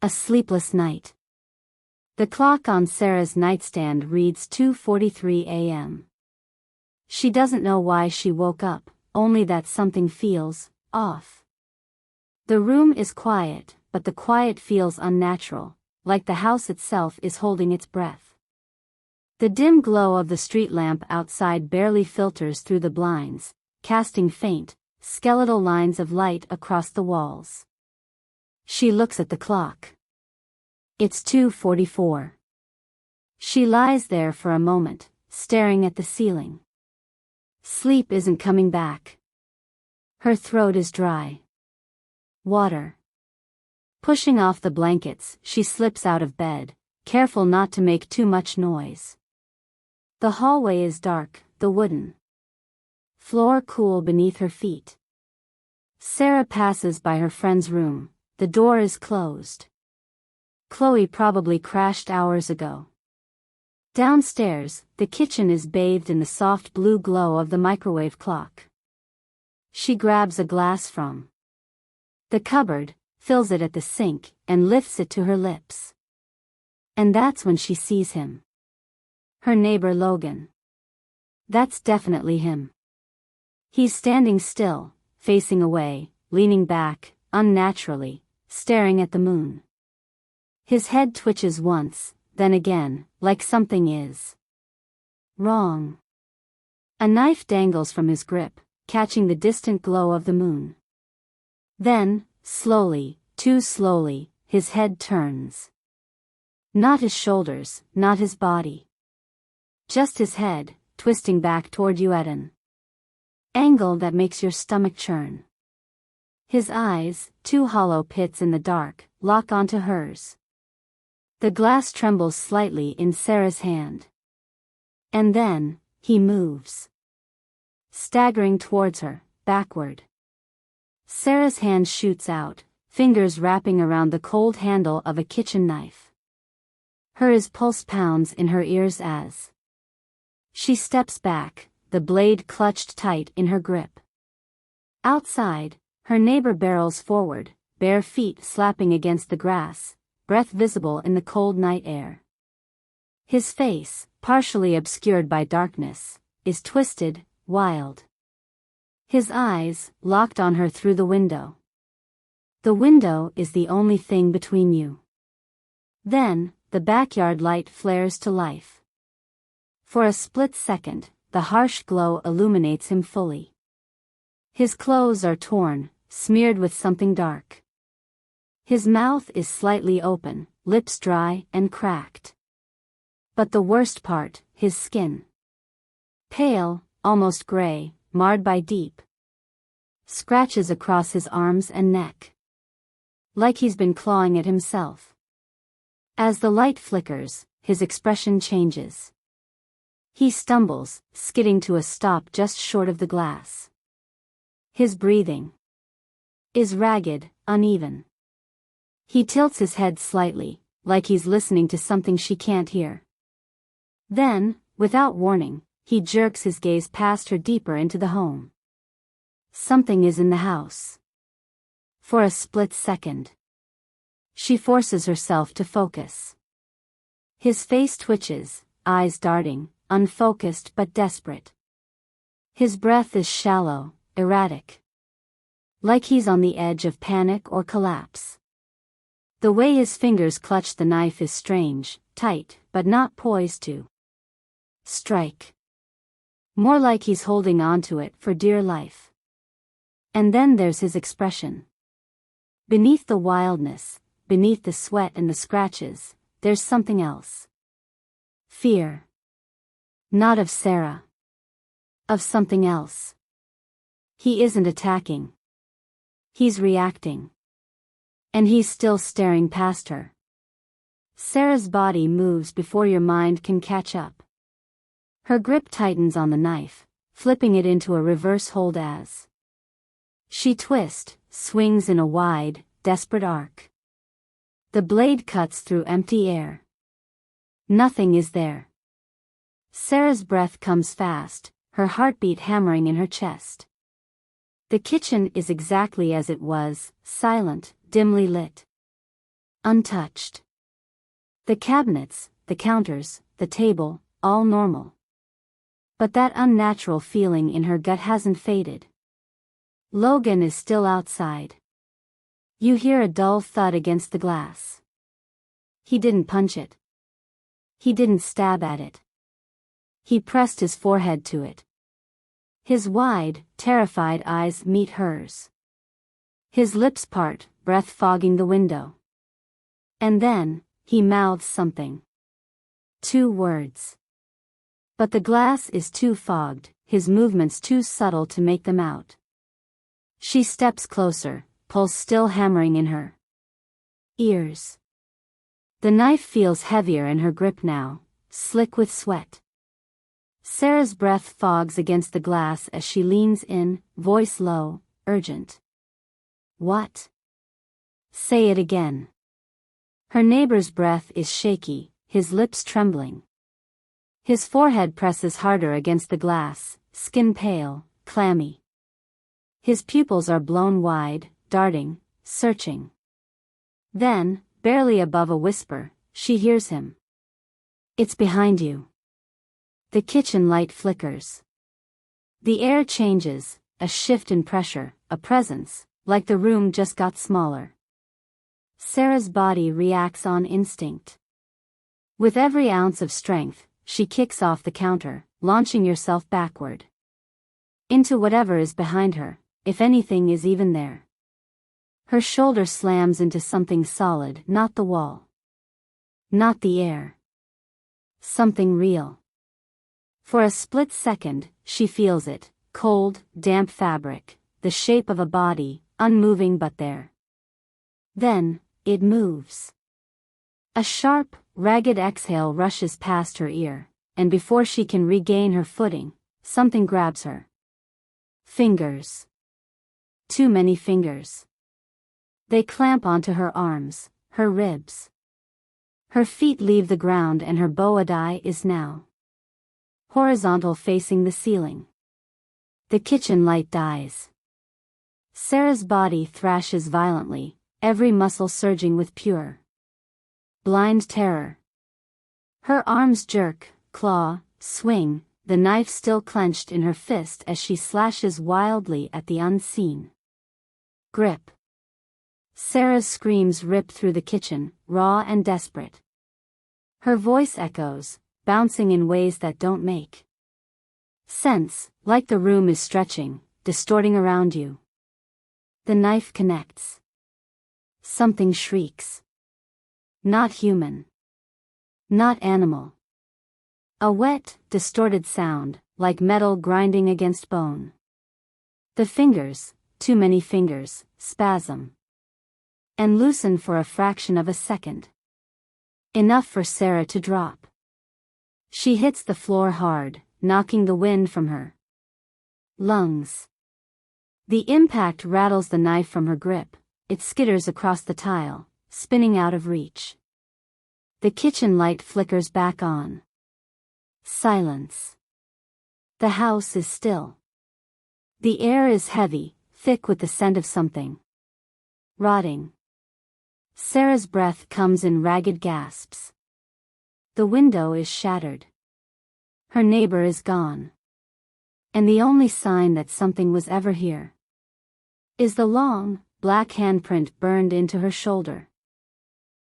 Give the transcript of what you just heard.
A sleepless night. The clock on Sarah's nightstand reads 2:43 a.m. She doesn't know why she woke up, only that something feels off. The room is quiet, but the quiet feels unnatural, like the house itself is holding its breath. The dim glow of the street lamp outside barely filters through the blinds, casting faint, skeletal lines of light across the walls. She looks at the clock. It's 2:44. She lies there for a moment, staring at the ceiling. Sleep isn't coming back. Her throat is dry. Water. Pushing off the blankets, she slips out of bed, careful not to make too much noise. The hallway is dark, the wooden floor cool beneath her feet. Sarah passes by her friend's room. The door is closed. Chloe probably crashed hours ago. Downstairs, the kitchen is bathed in the soft blue glow of the microwave clock. She grabs a glass from the cupboard, fills it at the sink, and lifts it to her lips. And that's when she sees him. Her neighbor Logan. That's definitely him. He's standing still, facing away, leaning back, unnaturally, staring at the moon. His head twitches once, then again, like something is wrong. A knife dangles from his grip, catching the distant glow of the moon. Then, slowly, too slowly, his head turns. Not his shoulders, not his body. Just his head, twisting back toward you at an angle that makes your stomach churn. His eyes, two hollow pits in the dark, lock onto hers. The glass trembles slightly in Sarah's hand. And then, he moves. Staggering towards her, backward. Sarah's hand shoots out, fingers wrapping around the cold handle of a kitchen knife. His pulse pounds in her ears as she steps back, the blade clutched tight in her grip. Outside, her neighbor barrels forward, bare feet slapping against the grass, breath visible in the cold night air. His face, partially obscured by darkness, is twisted, wild. His eyes, locked on her through the window. The window is the only thing between you. Then, the backyard light flares to life. For a split second, the harsh glow illuminates him fully. His clothes are torn, smeared with something dark. His mouth is slightly open, lips dry and cracked. But the worst part, his skin. Pale, almost gray, marred by deep scratches across his arms and neck. Like he's been clawing at himself. As the light flickers, his expression changes. He stumbles, skidding to a stop just short of the glass. His breathing is ragged, uneven. He tilts his head slightly, like he's listening to something she can't hear. Then, without warning, he jerks his gaze past her deeper into the home. Something is in the house. For a split second, she forces herself to focus. His face twitches, eyes darting, unfocused but desperate. His breath is shallow, erratic. Like he's on the edge of panic or collapse. The way his fingers clutch the knife is strange, tight, but not poised to strike. More like he's holding onto it for dear life. And then there's his expression. Beneath the wildness, beneath the sweat and the scratches, there's something else. Fear. Not of Sarah. Of something else. He isn't attacking. He's reacting. And he's still staring past her. Sarah's body moves before your mind can catch up. Her grip tightens on the knife, flipping it into a reverse hold as she twists, swings in a wide, desperate arc. The blade cuts through empty air. Nothing is there. Sarah's breath comes fast, her heartbeat hammering in her chest. The kitchen is exactly as it was, silent, dimly lit. untouched. The cabinets, the counters, the table, all normal. But that unnatural feeling in her gut hasn't faded. Logan is still outside. You hear a dull thud against the glass. He didn't punch it. He didn't stab at it. He pressed his forehead to it. His wide, terrified eyes meet hers. His lips part, breath fogging the window. And then, he mouths something. 2 words. But the glass is too fogged, his movements too subtle to make them out. She steps closer, pulse still hammering in her ears. The knife feels heavier in her grip now, slick with sweat. Sarah's breath fogs against the glass as she leans in, voice low, urgent. What? Say it again. Her neighbor's breath is shaky, his lips trembling. His forehead presses harder against the glass, skin pale, clammy. His pupils are blown wide, darting, searching. Then, barely above a whisper, she hears him. It's behind you. The kitchen light flickers. The air changes, a shift in pressure, a presence, like the room just got smaller. Sarah's body reacts on instinct. With every ounce of strength, she kicks off the counter, launching herself backward. Into whatever is behind her, if anything is even there. Her shoulder slams into something solid, not the wall. Not the air. Something real. For a split second, she feels it, cold, damp fabric, the shape of a body, unmoving but there. Then, it moves. A sharp, ragged exhale rushes past her ear, and before she can regain her footing, something grabs her. Fingers. Too many fingers. They clamp onto her arms, her ribs. Her feet leave the ground and her bow die is now horizontal facing the ceiling. The kitchen light dies. Sarah's body thrashes violently, every muscle surging with pure, blind terror. Her arms jerk, claw, swing, the knife still clenched in her fist as she slashes wildly at the unseen grip. Sarah's screams rip through the kitchen, raw and desperate. Her voice echoes, bouncing in ways that don't make sense, like the room is stretching, distorting around you. The knife connects. Something shrieks. Not human. Not animal. A wet, distorted sound, like metal grinding against bone. The fingers, too many fingers, spasm. And loosen for a fraction of a second. Enough for Sarah to drop. She hits the floor hard, knocking the wind from her lungs. The impact rattles the knife from her grip, it skitters across the tile, spinning out of reach. The kitchen light flickers back on. Silence. The house is still. The air is heavy, thick with the scent of something rotting. Sarah's breath comes in ragged gasps. The window is shattered. Her neighbor is gone. And the only sign that something was ever here is the long, black handprint burned into her shoulder.